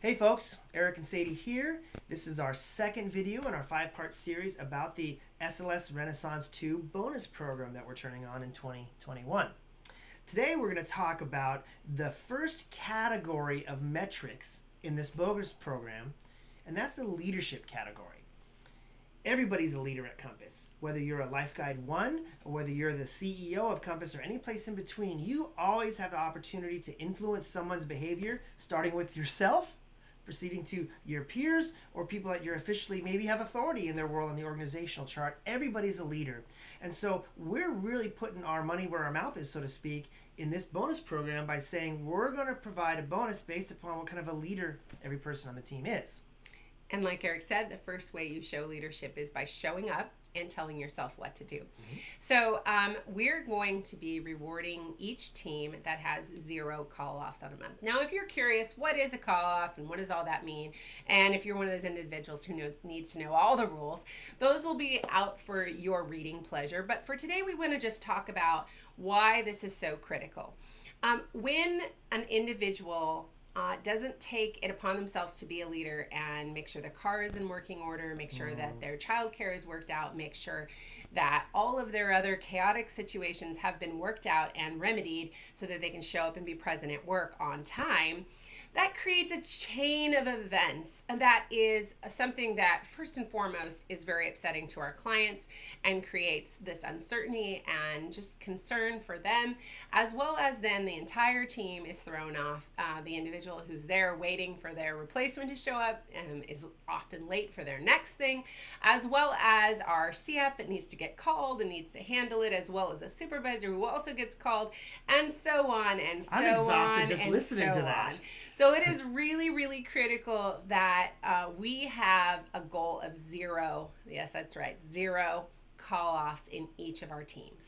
Hey folks, Eric and Sadie here. This is our second video in our 5-part series about the SLS Renaissance 2 bonus program that we're turning on in 2021. Today we're going to talk about the first category of metrics in this bonus program, and that's the leadership category. Everybody's a leader at Compass. Whether you're a Life Guide 1 or whether you're the CEO of Compass or any place in between, you always have the opportunity to influence someone's behavior, starting with yourself, proceeding to your peers, or people that you're officially maybe have authority in their world on the organizational chart. Everybody's a leader. And so we're really putting our money where our mouth is, so to speak, in this bonus program by saying we're going to provide a bonus based upon what kind of a leader every person on the team is. And like Eric said, the first way you show leadership is by showing up and telling yourself what to do. So we're going to be rewarding each team that has 0 call-offs on a month. Now, if you're curious, what is a call-off and what does all that mean? And if you're one of those individuals who needs to know all the rules, those will be out for your reading pleasure. But for today, we want to just talk about why this is so critical. When an individual doesn't take it upon themselves to be a leader and make sure their car is in working order, make sure that their childcare is worked out, make sure that all of their other chaotic situations have been worked out and remedied so that they can show up and be present at work on time, that creates a chain of events. And that is something that first and foremost is very upsetting to our clients and creates this uncertainty and just concern for them, as well as then the entire team is thrown off. The individual who's there waiting for their replacement to show up is often late for their next thing, as well as our CF that needs to get called and needs to handle it, as well as a supervisor who also gets called, and so on and so on. I'm exhausted just listening to that. So it is really, really critical that we have a goal of 0, yes, that's right, 0 call-offs in each of our teams.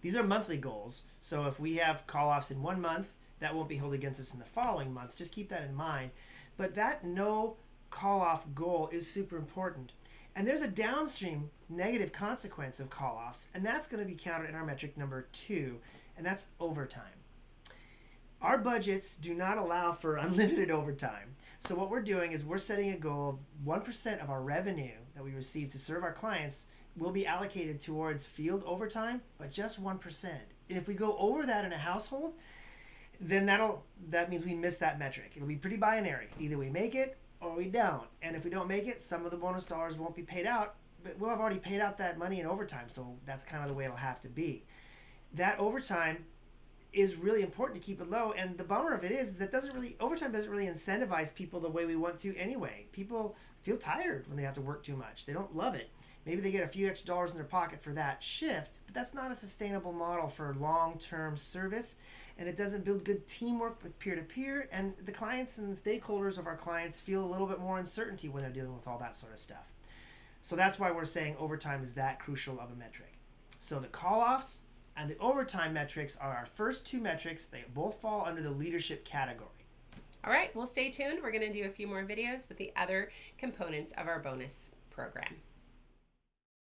These are monthly goals, so if we have call-offs in one month, that won't be held against us in the following month. Just keep that in mind. But that no call-off goal is super important. And there's a downstream negative consequence of call-offs, and that's going to be counted in our metric number 2, and that's overtime. Our budgets do not allow for unlimited overtime. So what we're doing is we're setting a goal of 1% of our revenue that we receive to serve our clients will be allocated towards field overtime, but just 1%. And if we go over that in a household, then that means we miss that metric. It'll be pretty binary. Either we make it or we don't. And if we don't make it, some of the bonus dollars won't be paid out, but we'll have already paid out that money in overtime. So that's kind of the way it'll have to be. That overtime is really important to keep it low, and the bummer of it is that overtime doesn't really incentivize people the way we want to anyway. People feel tired when they have to work too much. They don't love it. Maybe they get a few extra dollars in their pocket for that shift, but that's not a sustainable model for long-term service, and it doesn't build good teamwork with peer-to-peer, and the clients and stakeholders of our clients feel a little bit more uncertainty when they're dealing with all that sort of stuff. So that's why we're saying overtime is that crucial of a metric. So the call-offs and the overtime metrics are our first 2 metrics. They both fall under the leadership category. All right, well, stay tuned. We're going to do a few more videos with the other components of our bonus program.